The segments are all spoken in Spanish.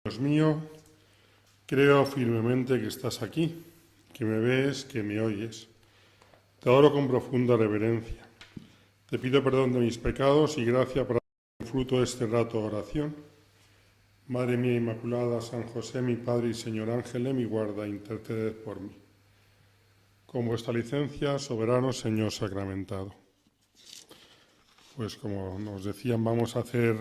Dios mío, creo firmemente que estás aquí, que me ves, que me oyes. Te adoro con profunda reverencia. Te pido perdón de mis pecados y gracia para dar fruto de este rato de oración. Madre mía Inmaculada, San José, mi Padre y Señor Ángel, mi guarda, interceded por mí. Con vuestra licencia, soberano Señor sacramentado. Pues como nos decían, vamos a hacer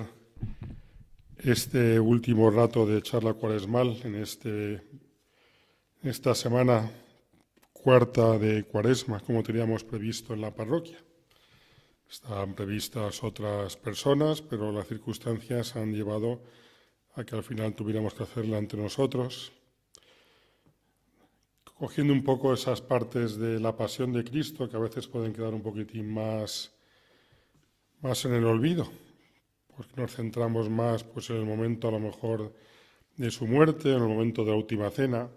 este último rato de charla cuaresmal en esta semana cuarta de Cuaresma, como teníamos previsto en la parroquia. Estaban previstas otras personas, pero las circunstancias han llevado a que al final tuviéramos que hacerla entre nosotros, cogiendo un poco esas partes de la pasión de Cristo que a veces pueden quedar un poquitín más en el olvido, porque nos centramos más pues, en el momento a lo mejor de su muerte, en el momento de la última cena,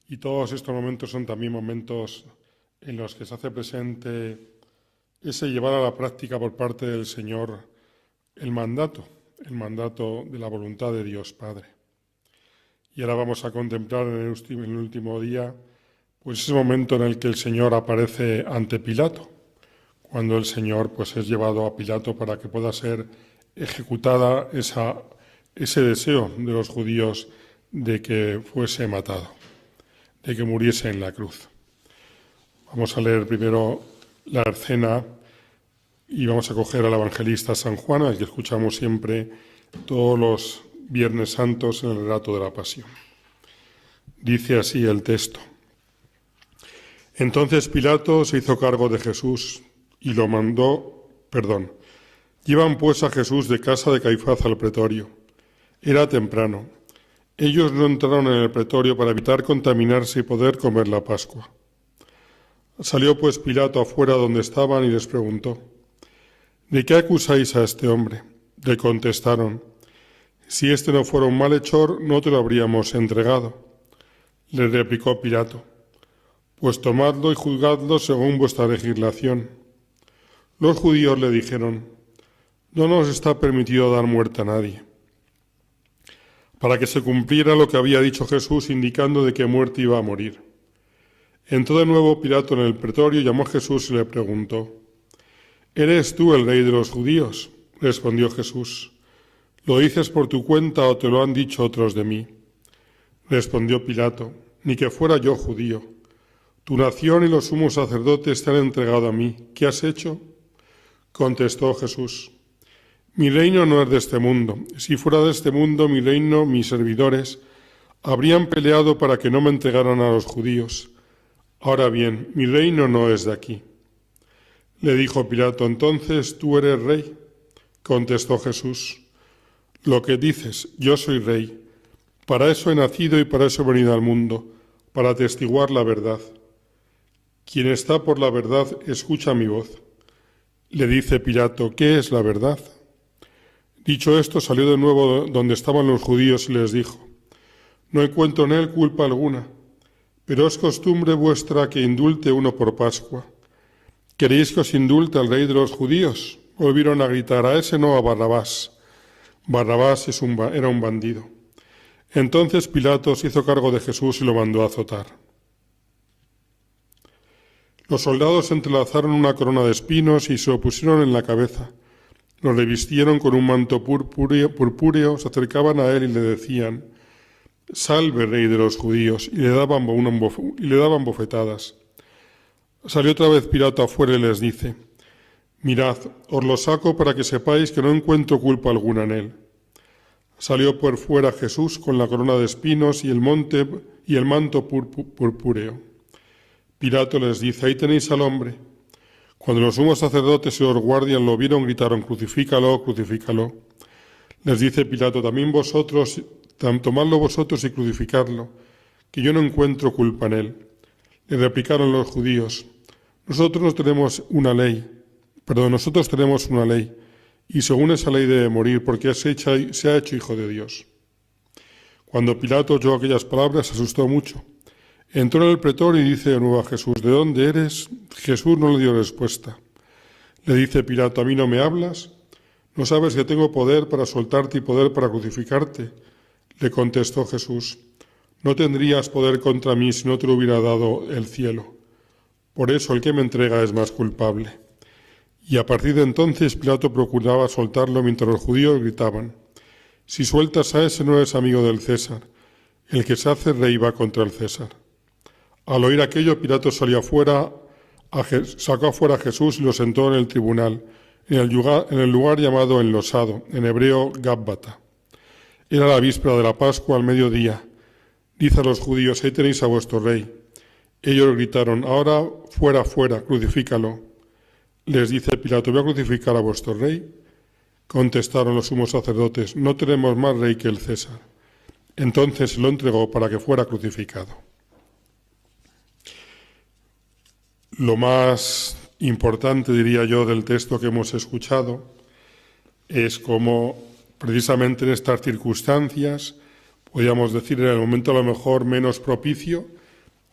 y todos estos momentos son también momentos en los que se hace presente ese llevar a la práctica por parte del Señor el mandato de la voluntad de Dios Padre. Y ahora vamos a contemplar en el último día pues ese momento en el que el Señor aparece ante Pilato, cuando el Señor pues es llevado a Pilato para que pueda ser ejecutada ese deseo de los judíos de que fuese matado, de que muriese en la cruz. Vamos a leer primero la escena y vamos a coger al evangelista San Juan, al que escuchamos siempre todos los Viernes Santos en el relato de la Pasión. Dice así el texto. Entonces Pilato se hizo cargo de Jesús y lo mandó, Llevan pues a Jesús de casa de Caifás al pretorio. Era temprano. Ellos no entraron en el pretorio para evitar contaminarse y poder comer la Pascua. Salió pues Pilato afuera donde estaban y les preguntó, ¿de qué acusáis a este hombre? Le contestaron, si este no fuera un malhechor, no te lo habríamos entregado. Le replicó Pilato, pues tomadlo y juzgadlo según vuestra legislación. Los judíos le dijeron, no nos está permitido dar muerte a nadie, para que se cumpliera lo que había dicho Jesús, indicando de qué muerte iba a morir. Entró de nuevo Pilato en el pretorio, llamó a Jesús y le preguntó, ¿eres tú el rey de los judíos? Respondió Jesús, ¿lo dices por tu cuenta o te lo han dicho otros de mí? Respondió Pilato, ni que fuera yo judío. Tu nación y los sumos sacerdotes te han entregado a mí. ¿Qué has hecho? Contestó Jesús, mi reino no es de este mundo. Si fuera de este mundo, mi reino, mis servidores, habrían peleado para que no me entregaran a los judíos. Ahora bien, mi reino no es de aquí. Le dijo Pilato, entonces, ¿tú eres rey? Contestó Jesús, lo que dices, yo soy rey. Para eso he nacido y para eso he venido al mundo, para atestiguar la verdad. Quien está por la verdad, escucha mi voz. Le dice Pilato, ¿qué es la verdad? Dicho esto, salió de nuevo donde estaban los judíos y les dijo, no encuentro en él culpa alguna, pero es costumbre vuestra que indulte uno por Pascua. ¿Queréis que os indulte al rey de los judíos? Volvieron a gritar, a ese no, a Barrabás. Barrabás era un bandido. Entonces Pilato se hizo cargo de Jesús y lo mandó a azotar. Los soldados entrelazaron una corona de espinos y se lo pusieron en la cabeza. Lo revistieron con un manto purpúreo, se acercaban a él y le decían, «Salve, rey de los judíos», y le daban bofetadas. Salió otra vez Pilato afuera y les dice, «Mirad, os lo saco para que sepáis que no encuentro culpa alguna en él». Salió por fuera Jesús con la corona de espinos y el manto purpúreo. Pilato les dice, «Ahí tenéis al hombre». Cuando los sumos sacerdotes y los guardias lo vieron, gritaron, «Crucifícalo, crucifícalo». Les dice Pilato, «Tomadlo vosotros y crucificadlo, que yo no encuentro culpa en él». Le replicaron los judíos, nosotros tenemos una ley, y según esa ley debe morir, porque se ha hecho hijo de Dios. Cuando Pilato oyó aquellas palabras, se asustó mucho. Entró en el pretorio y dice de nuevo a Jesús: ¿de dónde eres? Jesús no le dio respuesta. Le dice Pilato: ¿a mí no me hablas? ¿No sabes que tengo poder para soltarte y poder para crucificarte? Le contestó Jesús: no tendrías poder contra mí si no te lo hubiera dado el cielo. Por eso el que me entrega es más culpable. Y a partir de entonces Pilato procuraba soltarlo mientras los judíos gritaban: si sueltas a ese no eres amigo del César, el que se hace rey va contra el César. Al oír aquello, Pilato sacó afuera a Jesús y lo sentó en el tribunal, en el lugar llamado Enlosado, en hebreo Gábbata. Era la víspera de la Pascua al mediodía. Dice a los judíos: ahí tenéis a vuestro rey. Ellos gritaron: ahora fuera, fuera, crucifícalo. Les dice Pilato: ¿voy a crucificar a vuestro rey? Contestaron los sumos sacerdotes: no tenemos más rey que el César. Entonces se lo entregó para que fuera crucificado. Lo más importante, diría yo, del texto que hemos escuchado es cómo, precisamente en estas circunstancias, podríamos decir en el momento a lo mejor menos propicio,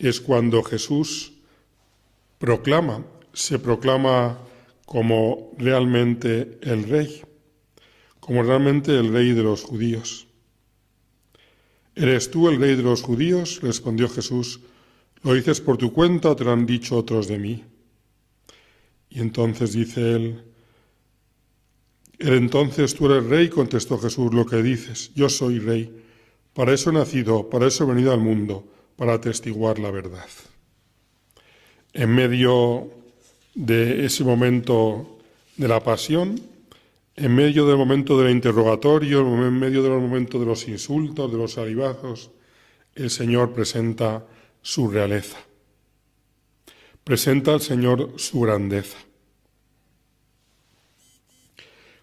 es cuando Jesús se proclama como realmente el rey, como realmente el rey de los judíos. ¿Eres tú el rey de los judíos?, respondió Jesús. ¿Lo dices por tu cuenta o te lo han dicho otros de mí? Y entonces dice él: entonces tú eres rey, contestó Jesús, lo que dices, yo soy rey. Para eso he nacido, para eso he venido al mundo, para atestiguar la verdad. En medio de ese momento de la pasión, en medio del momento del interrogatorio, en medio del momento de los insultos, de los salivazos, el Señor presenta su realeza. Presenta al Señor su grandeza.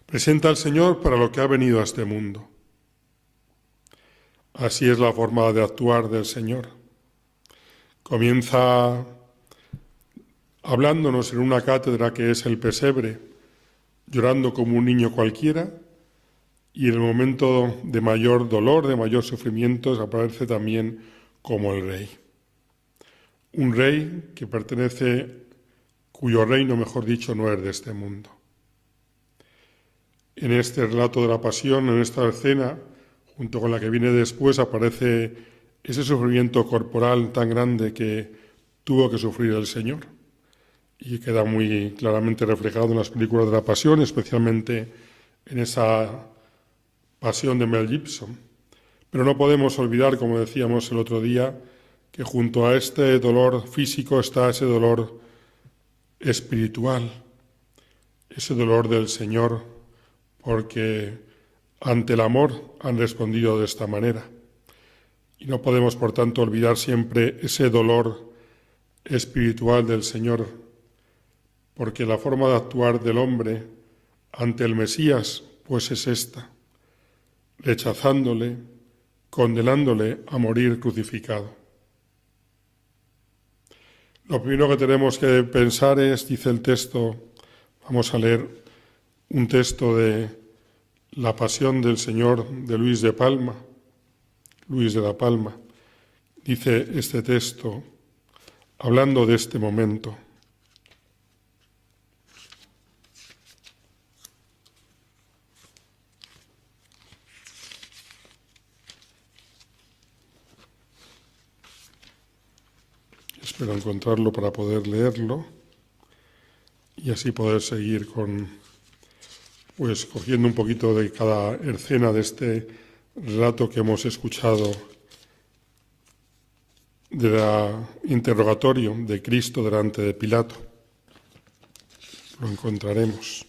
Presenta al Señor para lo que ha venido a este mundo. Así es la forma de actuar del Señor. Comienza hablándonos en una cátedra que es el pesebre, llorando como un niño cualquiera, y en el momento de mayor dolor, de mayor sufrimiento, aparece también como el Rey. Un Rey que cuyo reino, mejor dicho, no es de este mundo. En este relato de la pasión, en esta escena, junto con la que viene después, aparece ese sufrimiento corporal tan grande que tuvo que sufrir el Señor, y queda muy claramente reflejado en las películas de la pasión, especialmente en esa pasión de Mel Gibson. Pero no podemos olvidar, como decíamos el otro día, que junto a este dolor físico está ese dolor espiritual, ese dolor del Señor, porque ante el amor han respondido de esta manera. Y no podemos, por tanto, olvidar siempre ese dolor espiritual del Señor, porque la forma de actuar del hombre ante el Mesías, pues es esta: rechazándole, condenándole a morir crucificado. Lo primero que tenemos que pensar es, dice el texto, vamos a leer un texto de La Pasión del Señor de Luis de la Palma. Dice este texto, hablando de este momento: espero encontrarlo para poder leerlo y así poder seguir cogiendo un poquito de cada escena de este relato que hemos escuchado del interrogatorio de Cristo delante de Pilato. Lo encontraremos.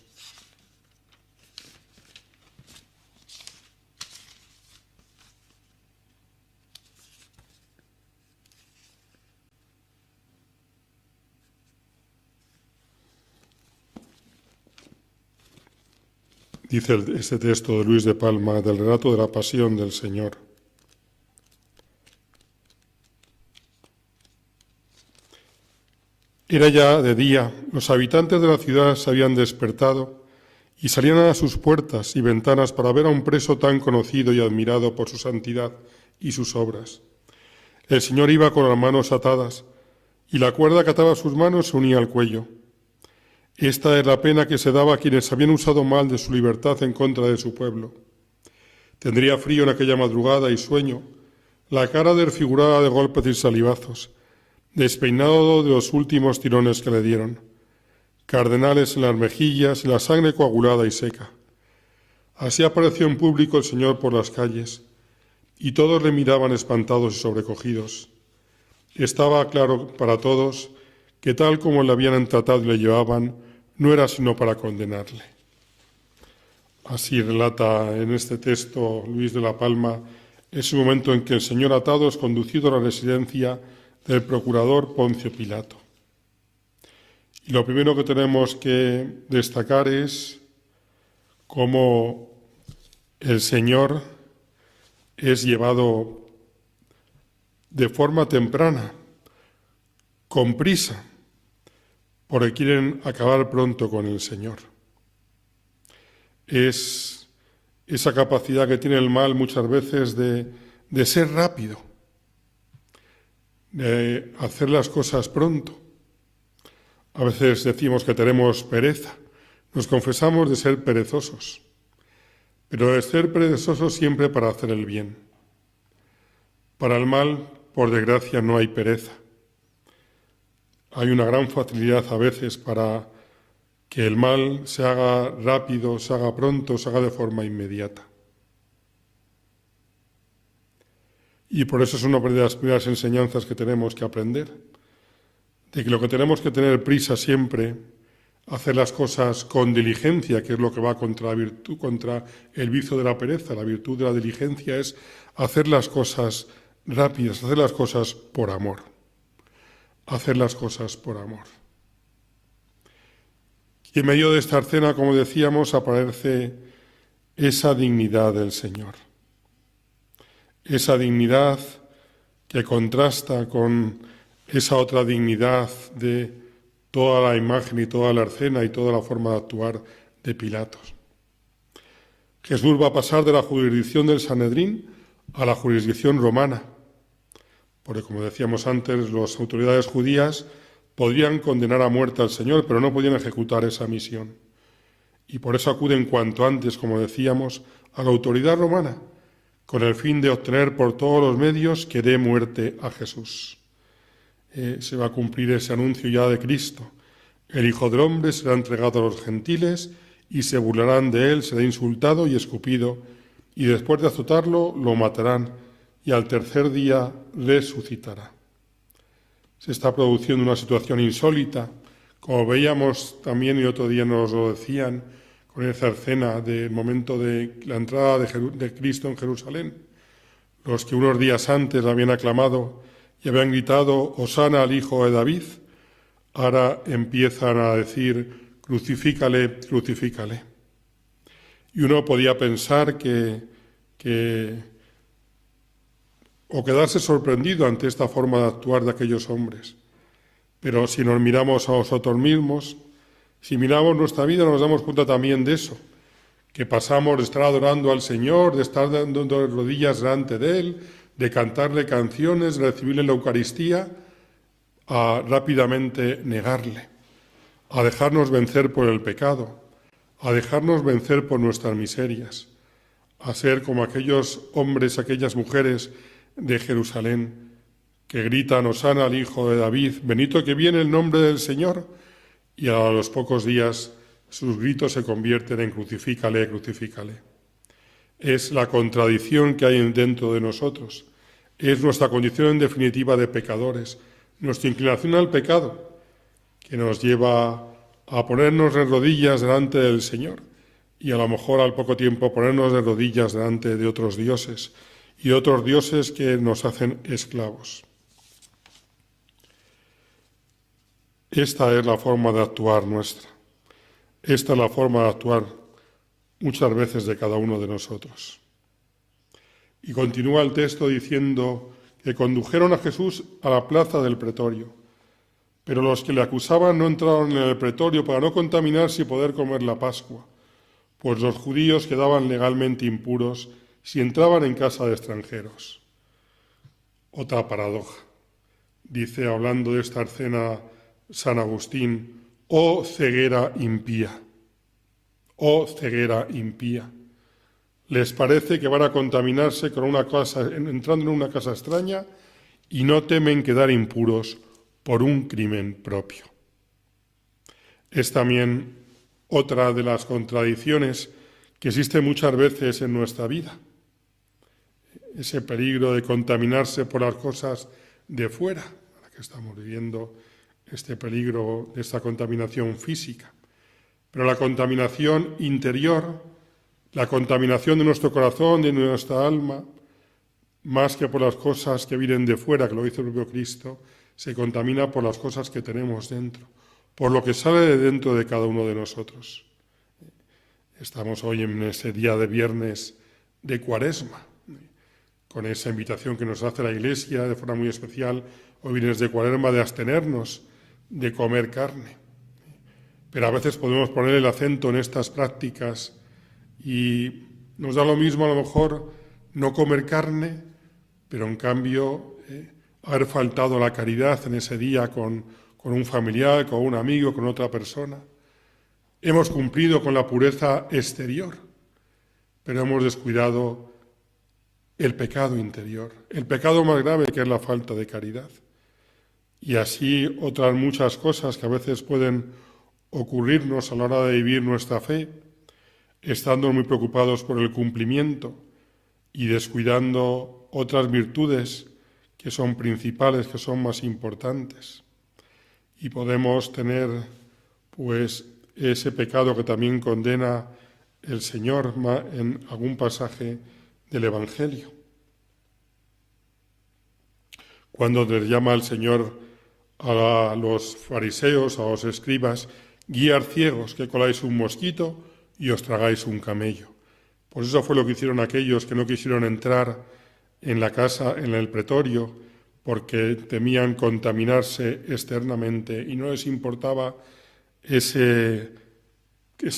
Dice este texto de Luis de Palma del relato de la pasión del Señor: Era ya de día, los habitantes de la ciudad se habían despertado y salían a sus puertas y ventanas para ver a un preso tan conocido y admirado por su santidad y sus obras. El Señor iba con las manos atadas y la cuerda que ataba sus manos se unía al cuello. Esta es la pena que se daba a quienes habían usado mal de su libertad en contra de su pueblo. Tendría frío en aquella madrugada y sueño, la cara desfigurada de golpes y salivazos, despeinado de los últimos tirones que le dieron, cardenales en las mejillas y la sangre coagulada y seca. Así apareció en público el Señor por las calles, y todos le miraban espantados y sobrecogidos. Estaba claro para todos que tal como le habían tratado y le llevaban, no era sino para condenarle. Así relata en este texto Luis de la Palma ese momento en que el Señor atado es conducido a la residencia del procurador Poncio Pilato. Y lo primero que tenemos que destacar es cómo el Señor es llevado de forma temprana, con prisa, porque quieren acabar pronto con el Señor. Es esa capacidad que tiene el mal muchas veces de ser rápido, de hacer las cosas pronto. A veces decimos que tenemos pereza, nos confesamos de ser perezosos, pero de ser perezosos siempre para hacer el bien. Para el mal, por desgracia, no hay pereza. Hay una gran facilidad a veces para que el mal se haga rápido, se haga pronto, se haga de forma inmediata. Y por eso es una de las primeras enseñanzas que tenemos que aprender, de que lo que tenemos que tener prisa siempre, hacer las cosas con diligencia, que es lo que va contra la virtud, contra el vicio de la pereza. La virtud de la diligencia es hacer las cosas rápidas, hacer las cosas por amor. Hacer las cosas por amor. Y en medio de esta escena, como decíamos, aparece esa dignidad del Señor. Esa dignidad que contrasta con esa otra dignidad de toda la imagen y toda la escena y toda la forma de actuar de Pilatos. Jesús va a pasar de la jurisdicción del Sanedrín a la jurisdicción romana, porque como decíamos antes, las autoridades judías podrían condenar a muerte al Señor, pero no podían ejecutar esa misión. Y por eso acuden cuanto antes, como decíamos, a la autoridad romana, con el fin de obtener por todos los medios que dé muerte a Jesús. Se va a cumplir ese anuncio ya de Cristo. El Hijo del Hombre será entregado a los gentiles y se burlarán de él, será insultado y escupido, y después de azotarlo lo matarán, y al tercer día resucitará. Se está produciendo una situación insólita, como veíamos también y otro día nos lo decían, con esa escena del momento de la entrada de Cristo en Jerusalén. Los que unos días antes habían aclamado y habían gritado «Hosana al Hijo de David», ahora empiezan a decir «Crucifícale, crucifícale». Y uno podía pensar o quedarse sorprendido ante esta forma de actuar de aquellos hombres. Pero si nos miramos a nosotros mismos, si miramos nuestra vida, nos damos cuenta también de eso, que pasamos de estar adorando al Señor, de estar dando rodillas delante de Él, de cantarle canciones, de recibirle la Eucaristía, a rápidamente negarle, a dejarnos vencer por el pecado, a dejarnos vencer por nuestras miserias, a ser como aquellos hombres, aquellas mujeres de Jerusalén que gritan «Hosana al Hijo de David, bendito que viene el nombre del Señor», y a los pocos días sus gritos se convierten en «Crucifícale, crucifícale». Es la contradicción que hay dentro de nosotros, es nuestra condición en definitiva de pecadores, nuestra inclinación al pecado, que nos lleva a ponernos de rodillas delante del Señor y a lo mejor al poco tiempo ponernos de rodillas delante de otros dioses y otros dioses que nos hacen esclavos. Esta es la forma de actuar nuestra. Esta es la forma de actuar muchas veces de cada uno de nosotros. Y continúa el texto diciendo que condujeron a Jesús a la plaza del pretorio. Pero los que le acusaban no entraron en el pretorio para no contaminarse y poder comer la Pascua, pues los judíos quedaban legalmente impuros si entraban en casa de extranjeros. Otra paradoja. Dice, hablando de esta escena, San Agustín: oh ceguera impía, oh ceguera impía. Les parece que van a contaminarse con una casa, entrando en una casa extraña, y no temen quedar impuros por un crimen propio. Es también otra de las contradicciones que existen muchas veces en nuestra vida. Ese peligro de contaminarse por las cosas de fuera, ahora que estamos viviendo este peligro de esta contaminación física. Pero la contaminación interior, la contaminación de nuestro corazón, de nuestra alma, más que por las cosas que vienen de fuera, que lo dice el propio Cristo, se contamina por las cosas que tenemos dentro, por lo que sale de dentro de cada uno de nosotros. Estamos hoy en ese día de viernes de Cuaresma, con esa invitación que nos hace la Iglesia de forma muy especial, hoy viernes de Cuaresma, de abstenernos de comer carne. Pero a veces podemos poner el acento en estas prácticas y nos da lo mismo a lo mejor no comer carne, pero en cambio haber faltado a la caridad en ese día con un familiar, con un amigo, con otra persona. Hemos cumplido con la pureza exterior, pero hemos descuidado el pecado interior, el pecado más grave, que es la falta de caridad. Y así otras muchas cosas que a veces pueden ocurrirnos a la hora de vivir nuestra fe, estando muy preocupados por el cumplimiento y descuidando otras virtudes que son principales, que son más importantes. Y podemos tener, pues, ese pecado que también condena el Señor en algún pasaje del Evangelio. Cuando les llama el Señor a los fariseos, a los escribas: guías ciegos, que coláis un mosquito y os tragáis un camello. Pues eso fue lo que hicieron aquellos que no quisieron entrar en la casa, en el pretorio, porque temían contaminarse externamente y no les importaba esa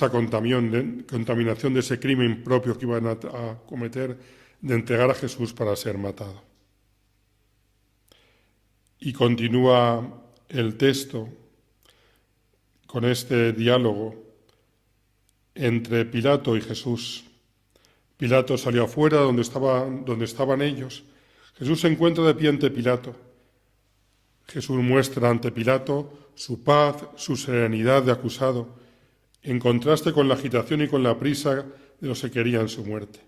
contaminación de ese crimen propio que iban a cometer, de entregar a Jesús para ser matado. Y continúa el texto con este diálogo entre Pilato y Jesús. Pilato salió afuera donde estaban ellos. Jesús se encuentra de pie ante Pilato. Jesús muestra ante Pilato su paz, su serenidad de acusado, en contraste con la agitación y con la prisa de los que querían su muerte.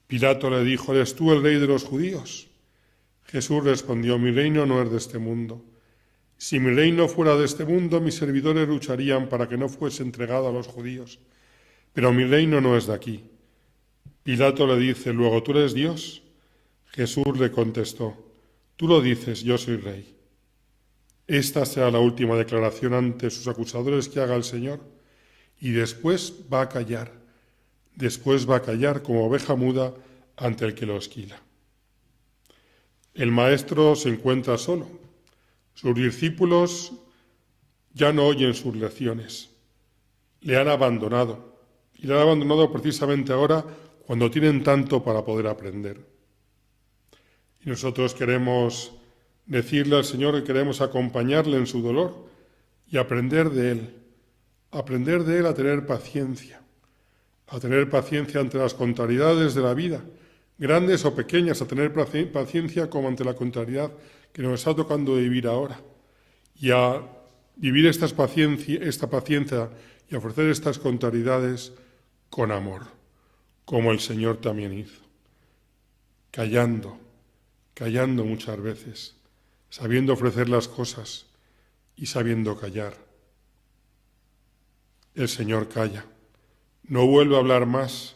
Pilato le dijo: ¿eres tú el rey de los judíos? Jesús respondió: mi reino no es de este mundo. Si mi reino fuera de este mundo, mis servidores lucharían para que no fuese entregado a los judíos. Pero mi reino no es de aquí. Pilato le dice: ¿luego tú eres Dios? Jesús le contestó: tú lo dices, yo soy rey. Esta será la última declaración ante sus acusadores que haga el Señor, y después va a callar. Después va a callar como oveja muda ante el que lo esquila. El maestro se encuentra solo. Sus discípulos ya no oyen sus lecciones. Le han abandonado. Y le han abandonado precisamente ahora, cuando tienen tanto para poder aprender. Y nosotros queremos decirle al Señor que queremos acompañarle en su dolor y aprender de Él a tener paciencia ante las contrariedades de la vida, grandes o pequeñas, a tener paciencia como ante la contrariedad que nos está tocando vivir ahora, y a vivir esta paciencia y ofrecer estas contrariedades con amor, como el Señor también hizo, callando muchas veces, sabiendo ofrecer las cosas y sabiendo callar. El Señor calla, no vuelve a hablar más.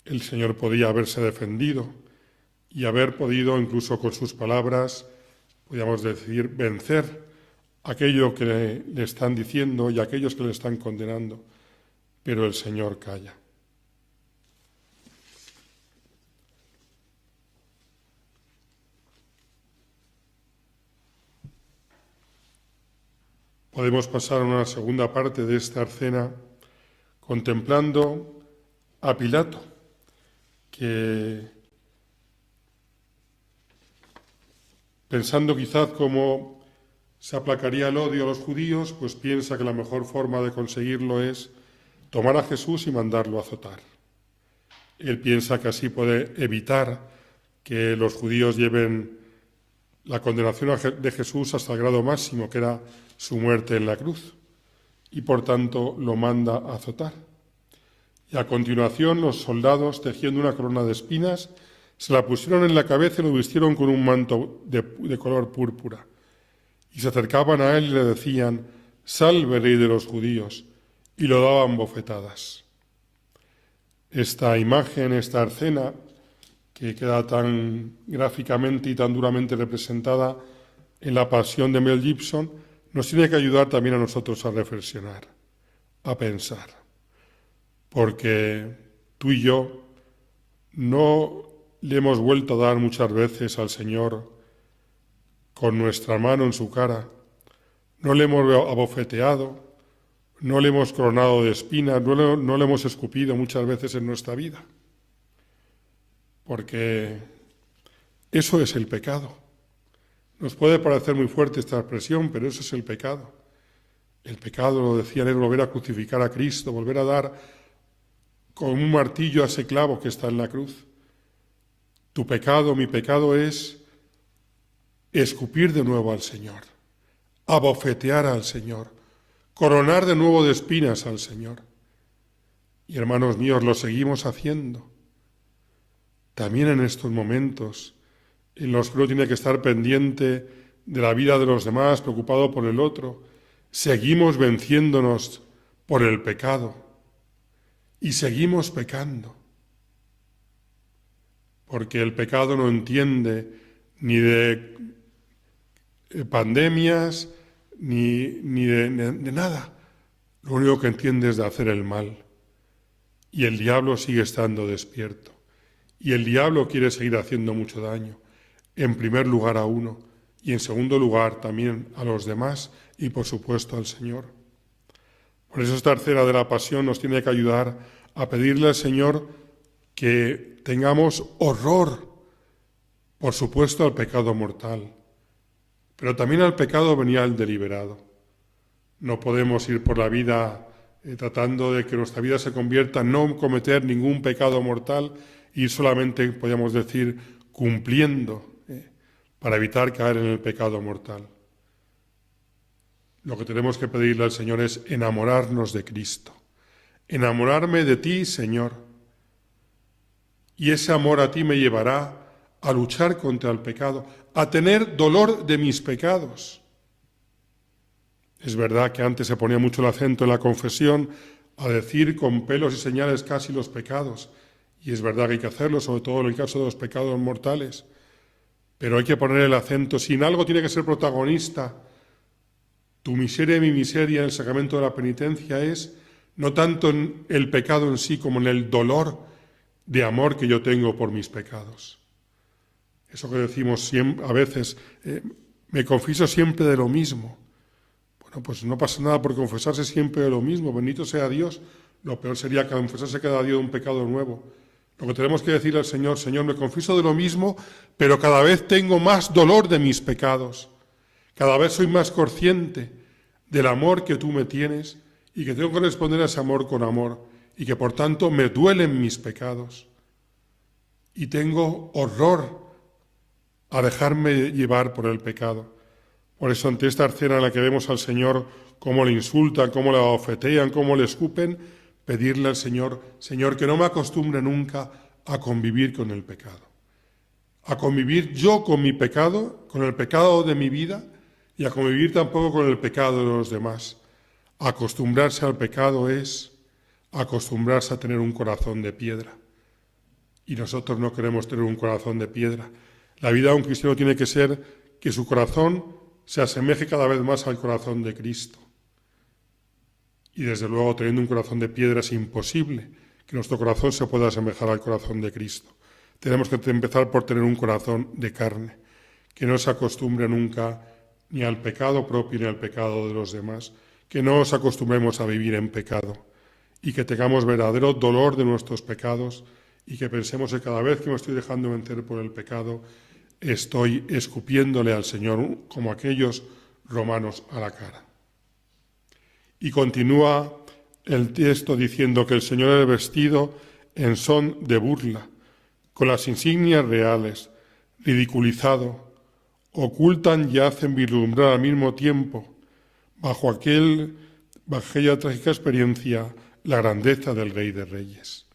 El Señor podía haberse defendido y haber podido, incluso con sus palabras, podríamos decir, vencer aquello que le están diciendo y aquellos que le están condenando, pero el Señor calla. podemos pasar a una segunda parte de esta escena contemplando a Pilato, que pensando quizás cómo se aplacaría el odio a los judíos, pues piensa que la mejor forma de conseguirlo es tomar a Jesús y mandarlo a azotar. Él piensa que así puede evitar que los judíos lleven la condenación de Jesús hasta el grado máximo, que era su muerte en la cruz, y por tanto lo manda a azotar. Y a continuación los soldados, tejiendo una corona de espinas, se la pusieron en la cabeza y lo vistieron con un manto de color púrpura. Y se acercaban a él y le decían: «Salve, Rey de los judíos», y lo daban bofetadas. Esta imagen, esta escena, que queda tan gráficamente y tan duramente representada en la Pasión de Mel Gibson, nos tiene que ayudar también a nosotros a reflexionar, a pensar. Porque tú y yo no le hemos vuelto a dar muchas veces al Señor con nuestra mano en su cara, no le hemos abofeteado, no le hemos coronado de espinas, no le hemos escupido muchas veces en nuestra vida. Porque eso es el pecado. Nos puede parecer muy fuerte esta expresión, pero eso es el pecado. El pecado, lo decían, es volver a crucificar a Cristo, volver a dar con un martillo a ese clavo que está en la cruz. Tu pecado, mi pecado es escupir de nuevo al Señor, abofetear al Señor, coronar de nuevo de espinas al Señor. Y hermanos míos, lo seguimos haciendo. También en estos momentos en los que uno tiene que estar pendiente de la vida de los demás, preocupado por el otro, seguimos venciéndonos por el pecado y seguimos pecando. Porque el pecado no entiende ni de pandemias, ni de nada. Lo único que entiende es de hacer el mal. Y el diablo sigue estando despierto. Y el diablo quiere seguir haciendo mucho daño. En primer lugar a uno y en segundo lugar también a los demás y por supuesto al Señor. Por eso esta tercera de la pasión nos tiene que ayudar a pedirle al Señor que tengamos horror, por supuesto, al pecado mortal, pero también al pecado venial deliberado. No podemos ir por la vida tratando de que nuestra vida se convierta en no cometer ningún pecado mortal y solamente, podríamos decir, cumpliendo para evitar caer en el pecado mortal. Lo que tenemos que pedirle al Señor es enamorarnos de Cristo. Enamorarme de ti, Señor. Y ese amor a ti me llevará a luchar contra el pecado, a tener dolor de mis pecados. Es verdad que antes se ponía mucho el acento en la confesión a decir con pelos y señales casi los pecados. Y es verdad que hay que hacerlo, sobre todo en el caso de los pecados mortales. Pero hay que poner el acento, si en algo tiene que ser protagonista, tu miseria y mi miseria en el sacramento de la penitencia es no tanto en el pecado en sí como en el dolor de amor que yo tengo por mis pecados. Eso que decimos siempre, a veces, me confieso siempre de lo mismo. Bueno, pues no pasa nada por confesarse siempre de lo mismo, bendito sea Dios. Lo peor sería confesarse cada día de un pecado nuevo. Lo que tenemos que decirle al Señor: Señor, me confieso de lo mismo, pero cada vez tengo más dolor de mis pecados. Cada vez soy más consciente del amor que tú me tienes y que tengo que responder a ese amor con amor y que por tanto me duelen mis pecados. Y tengo horror a dejarme llevar por el pecado. Por eso ante esta escena en la que vemos al Señor cómo le insultan, cómo le abofetean, cómo le escupen, pedirle al Señor: Señor, que no me acostumbre nunca a convivir con el pecado. A convivir yo con mi pecado, con el pecado de mi vida, y a convivir tampoco con el pecado de los demás. Acostumbrarse al pecado es acostumbrarse a tener un corazón de piedra. Y nosotros no queremos tener un corazón de piedra. La vida de un cristiano tiene que ser que su corazón se asemeje cada vez más al corazón de Cristo. Y desde luego, teniendo un corazón de piedra es imposible que nuestro corazón se pueda asemejar al corazón de Cristo. Tenemos que empezar por tener un corazón de carne, que no se acostumbre nunca ni al pecado propio ni al pecado de los demás, que no nos acostumbremos a vivir en pecado y que tengamos verdadero dolor de nuestros pecados y que pensemos que cada vez que me estoy dejando vencer por el pecado, estoy escupiéndole al Señor como aquellos romanos a la cara. Y continúa el texto diciendo que el Señor es vestido en son de burla, con las insignias reales, ridiculizado, ocultan y hacen vislumbrar al mismo tiempo, bajo aquella trágica experiencia, la grandeza del Rey de Reyes.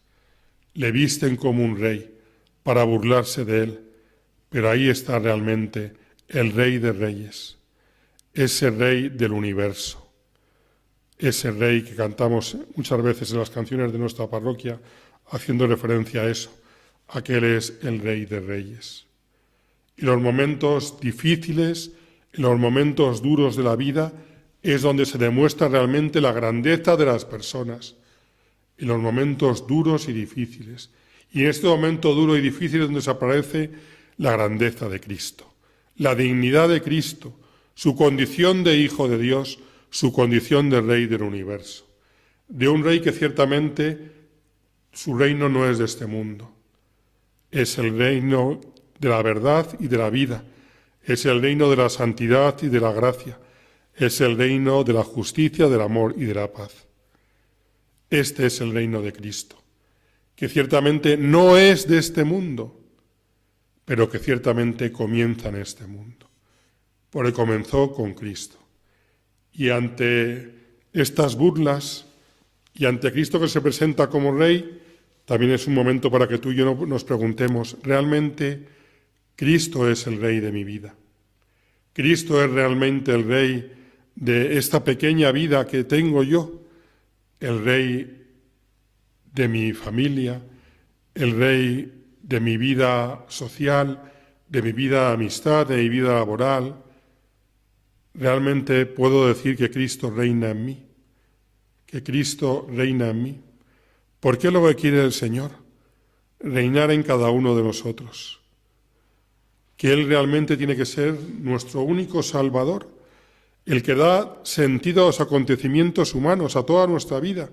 Le visten como un rey para burlarse de él, pero ahí está realmente el Rey de Reyes, ese Rey del universo, ese Rey que cantamos muchas veces en las canciones de nuestra parroquia, haciendo referencia a eso, a que Él es el Rey de Reyes. Y los momentos difíciles, en los momentos duros de la vida, es donde se demuestra realmente la grandeza de las personas, en los momentos duros y difíciles. Y en este momento duro y difícil es donde se aparece la grandeza de Cristo, la dignidad de Cristo, su condición de Hijo de Dios, su condición de Rey del universo. De un Rey que ciertamente su reino no es de este mundo, es el reino de la verdad y de la vida, es el reino de la santidad y de la gracia, es el reino de la justicia, del amor y de la paz. Este es el reino de Cristo, que ciertamente no es de este mundo, pero que ciertamente comienza en este mundo, porque comenzó con Cristo. Y ante estas burlas y ante Cristo que se presenta como Rey, también es un momento para que tú y yo nos preguntemos, ¿realmente Cristo es el Rey de mi vida? ¿Cristo es realmente el Rey de esta pequeña vida que tengo yo? El Rey de mi familia, el Rey de mi vida social, de mi vida de amistad, de mi vida laboral. Realmente puedo decir que Cristo reina en mí, que Cristo reina en mí. ¿Por qué lo que quiere el Señor? Reinar en cada uno de nosotros. Que Él realmente tiene que ser nuestro único Salvador, el que da sentido a los acontecimientos humanos, a toda nuestra vida,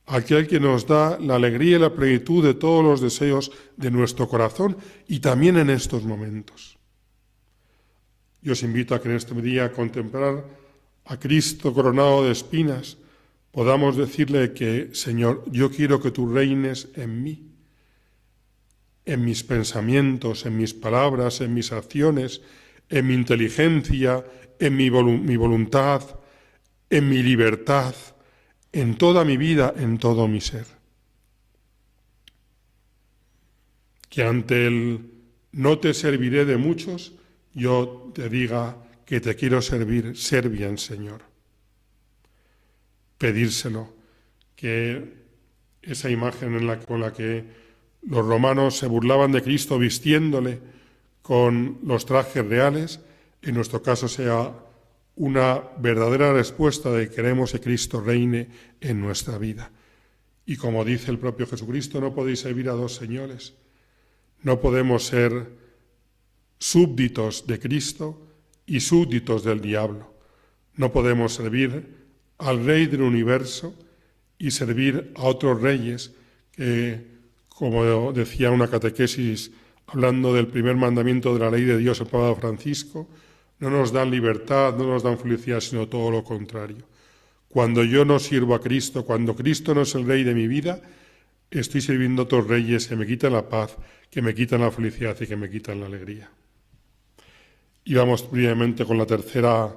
aquel que nos da la alegría y la plenitud de todos los deseos de nuestro corazón y también en estos momentos. Yo os invito a que en este día a contemplar a Cristo coronado de espinas, podamos decirle que, Señor, yo quiero que tú reines en mí, en mis pensamientos, en mis palabras, en mis acciones, en mi inteligencia, en mi voluntad, en mi libertad, en toda mi vida, en todo mi ser. Que ante el no te serviré de muchos, yo te diga que te quiero servir, ser bien, Señor. Pedírselo, que esa imagen con la que los romanos se burlaban de Cristo vistiéndole con los trajes reales, en nuestro caso sea una verdadera respuesta de que queremos que Cristo reine en nuestra vida. Y como dice el propio Jesucristo, no podéis servir a dos señores. No podemos ser súbditos de Cristo y súbditos del diablo. No podemos servir al Rey del universo y servir a otros reyes que, como decía una catequesis hablando del primer mandamiento de la ley de Dios, el Papa Francisco, no nos dan libertad, no nos dan felicidad, sino todo lo contrario. Cuando yo no sirvo a Cristo, cuando Cristo no es el Rey de mi vida, estoy sirviendo a otros reyes que me quitan la paz, que me quitan la felicidad y que me quitan la alegría. Y vamos brevemente con la tercera,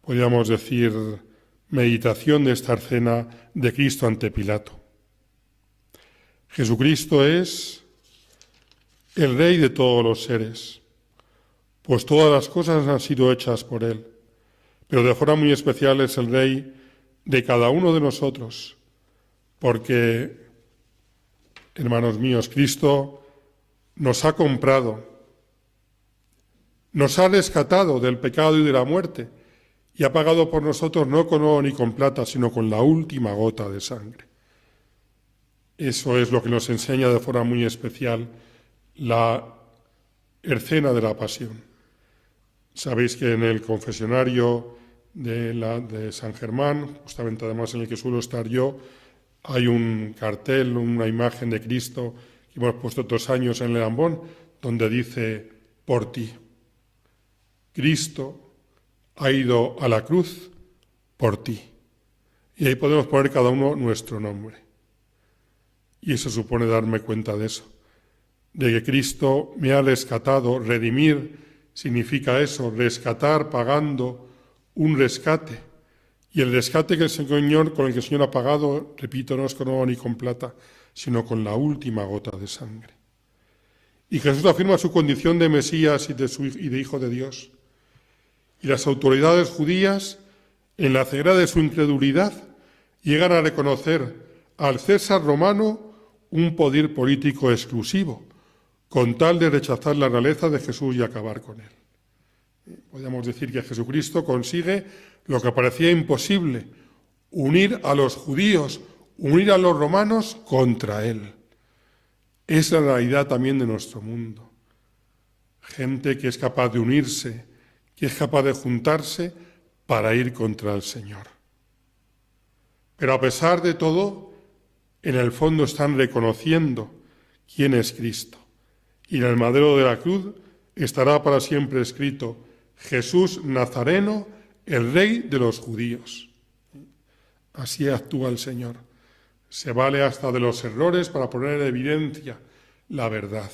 podríamos decir, meditación de esta escena de Cristo ante Pilato. Jesucristo es el Rey de todos los seres, pues todas las cosas han sido hechas por Él, pero de forma muy especial es el Rey de cada uno de nosotros, porque, hermanos míos, Cristo nos ha comprado, nos ha rescatado del pecado y de la muerte, y ha pagado por nosotros no con oro ni con plata, sino con la última gota de sangre. Eso es lo que nos enseña de forma muy especial la escena de la pasión. Sabéis que en el confesionario de San Germán, justamente además en el que suelo estar yo, hay un cartel, una imagen de Cristo que hemos puesto 2 años en el ambón, donde dice, por ti. Cristo ha ido a la cruz por ti. Y ahí podemos poner cada uno nuestro nombre. Y eso supone darme cuenta de eso, de que Cristo me ha rescatado. Redimir significa eso, rescatar pagando un rescate. Y el rescate con el que el Señor ha pagado, repito, no es con oro ni con plata, sino con la última gota de sangre. Y Jesús afirma su condición de Mesías y de Hijo de Dios. Y las autoridades judías, en la ceguera de su incredulidad, llegan a reconocer al César romano un poder político exclusivo, con tal de rechazar la realeza de Jesús y acabar con él. Podríamos decir que Jesucristo consigue lo que parecía imposible, unir a los judíos, unir a los romanos contra él. Es la realidad también de nuestro mundo. Gente que es capaz de unirse, que es capaz de juntarse para ir contra el Señor. Pero a pesar de todo, en el fondo están reconociendo quién es Cristo. Y en el madero de la cruz estará para siempre escrito: Jesús Nazareno, el Rey de los judíos. Así actúa el Señor. Se vale hasta de los errores para poner en evidencia la verdad.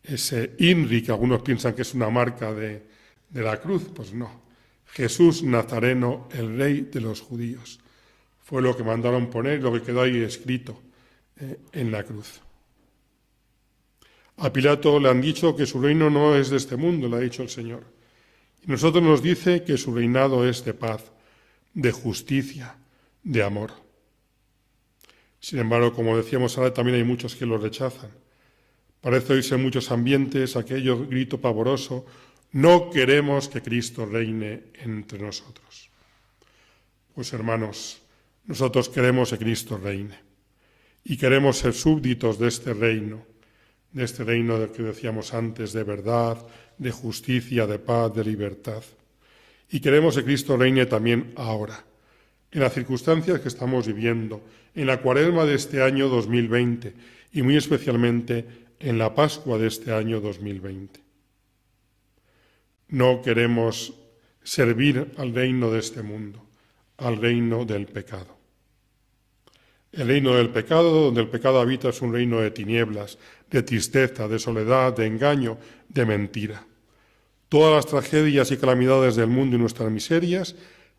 Ese INRI que algunos piensan que es una marca de la cruz, pues no. Jesús Nazareno, el Rey de los judíos. Fue lo que mandaron poner, lo que quedó ahí escrito en la cruz. A Pilato le han dicho que su reino no es de este mundo, le ha dicho el Señor. Y nosotros nos dice que su reinado es de paz, de justicia, de amor. Sin embargo, como decíamos ahora, también hay muchos que lo rechazan. Parece oírse en muchos ambientes aquello grito pavoroso: no queremos que Cristo reine entre nosotros. Pues hermanos, nosotros queremos que Cristo reine y queremos ser súbditos de este reino del que decíamos antes, de verdad, de justicia, de paz, de libertad. Y queremos que Cristo reine también ahora, en las circunstancias que estamos viviendo, en la Cuaresma de este año 2020 y muy especialmente en la Pascua de este año 2020. No queremos servir al reino de este mundo, al reino del pecado. El reino del pecado, donde el pecado habita, es un reino de tinieblas, de tristeza, de soledad, de engaño, de mentira. Todas las tragedias y calamidades del mundo y nuestras miserias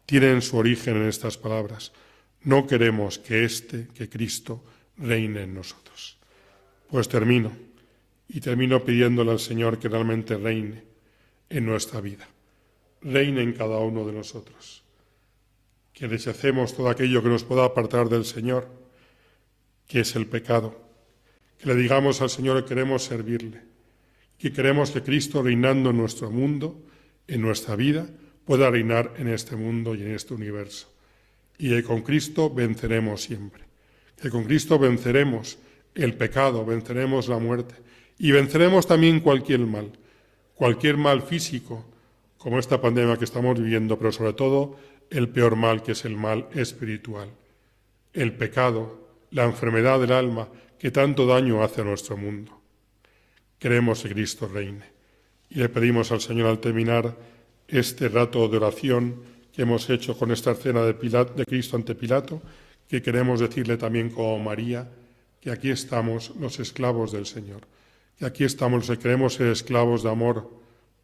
tienen su origen en estas palabras. No queremos que Cristo reine en nosotros. Pues termino pidiéndole al Señor que realmente reine en nuestra vida, reine en cada uno de nosotros, que rechacemos todo aquello que nos pueda apartar del Señor, que es el pecado, que le digamos al Señor que queremos servirle, que queremos que Cristo, reinando en nuestro mundo, en nuestra vida, pueda reinar en este mundo y en este universo, y que con Cristo venceremos siempre, que con Cristo venceremos el pecado, venceremos la muerte y venceremos también cualquier mal físico, como esta pandemia que estamos viviendo, pero sobre todo el peor mal, que es el mal espiritual, el pecado, la enfermedad del alma que tanto daño hace a nuestro mundo. Queremos que Cristo reine y le pedimos al Señor, al terminar este rato de oración que hemos hecho con esta escena de Cristo ante Pilato, que queremos decirle también como María, que aquí estamos los esclavos del Señor, que aquí estamos los que queremos ser esclavos de amor,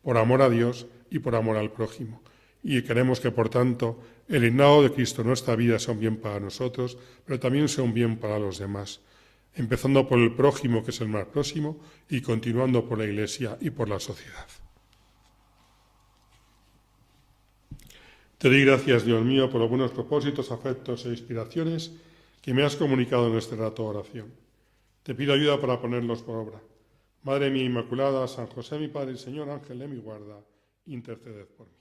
por amor a Dios y por amor al prójimo. Y queremos que, por tanto, el reinado de Cristo en nuestra vida sea un bien para nosotros, pero también sea un bien para los demás, empezando por el prójimo, que es el más próximo, y continuando por la Iglesia y por la sociedad. Te doy gracias, Dios mío, por los buenos propósitos, afectos e inspiraciones que me has comunicado en este rato de oración. Te pido ayuda para ponerlos por obra. Madre mía Inmaculada, San José mi Padre y Señor, Ángel de mi guarda, interceded por mí.